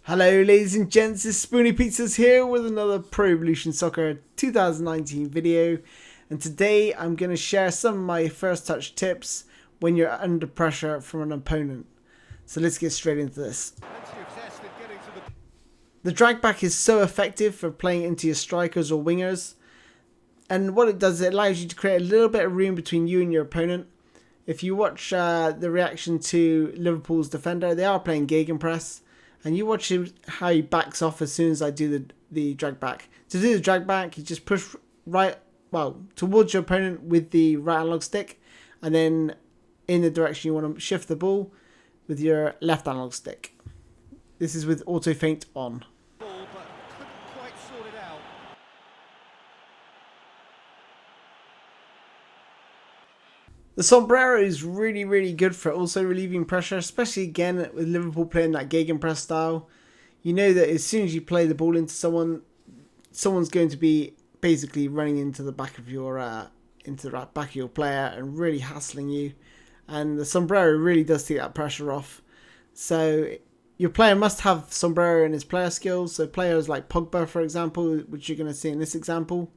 Hello ladies and gents, it's Spoony Pizzas here with another Pro Evolution Soccer 2019 video, and today I'm going to share some of my first touch tips when you're under pressure from an opponent. So let's get straight into this. The drag back is so effective for playing into your strikers or wingers, and what it does is it allows you to create a little bit of room between you and your opponent. If you watch the reaction to Liverpool's defender, they are playing gegenpress. And you watch him, how he backs off as soon as I do the drag back. To do the drag back, you just push towards your opponent with the right analog stick. And then in the direction you want to shift the ball with your left analog stick. This is with auto feint on. The sombrero is really good for also relieving pressure, especially again with Liverpool playing that gegenpress style. You know that as soon as you play the ball into someone's going to be basically running into the back of your back of your player and really hassling you. And the sombrero really does take that pressure off. So your player must have sombrero in his player skills. So players like Pogba, for example, which you're going to see in this example.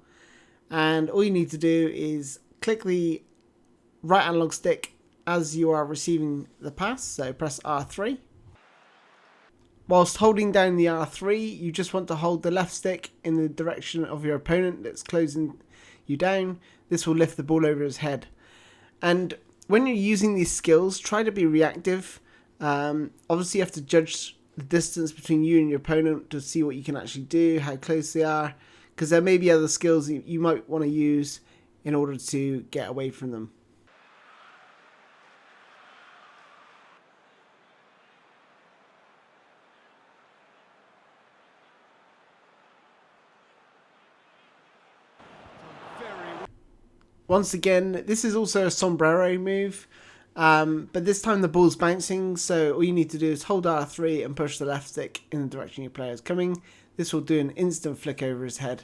And all you need to do is click the right analog stick as you are receiving the pass, so press R3. Whilst holding down the R3, you just want to hold the left stick in the direction of your opponent that's closing you down. This will lift the ball over his head. And when you're using these skills, try to be reactive. Obviously you have to judge the distance between you and your opponent to see what you can actually do, how close they are, because there may be other skills you might want to use in order to get away from them. Once again, this is also a sombrero move, but this time the ball's bouncing, so all you need to do is hold R3 and push the left stick in the direction your player is coming. This will do an instant flick over his head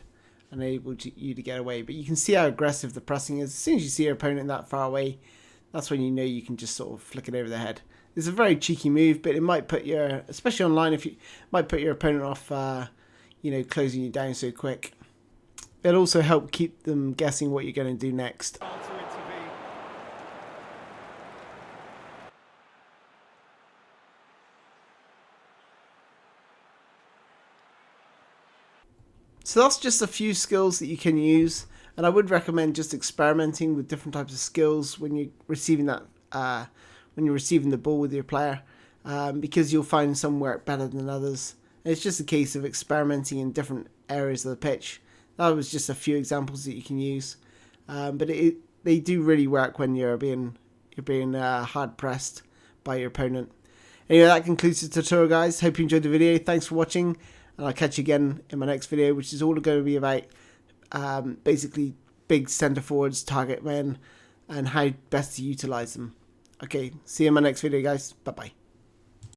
and enable you to get away. But you can see how aggressive the pressing is. As soon as you see your opponent that far away, that's when you know you can just sort of flick it over the head. It's a very cheeky move, but it might put your, especially online, might put your opponent off, closing you down so quick. It'll also help keep them guessing what you're going to do next. So that's just a few skills that you can use, and I would recommend just experimenting with different types of skills when you're receiving the ball with your player, because you'll find some work better than others. And it's just a case of experimenting in different areas of the pitch. That was just a few examples that you can use, but they do really work when you're being hard pressed by your opponent. Anyway, that concludes the tutorial, guys. Hope you enjoyed the video. Thanks for watching, and I'll catch you again in my next video, which is all going to be about basically big centre forwards, target men, and how best to utilise them. Okay, see you in my next video, guys. Bye bye.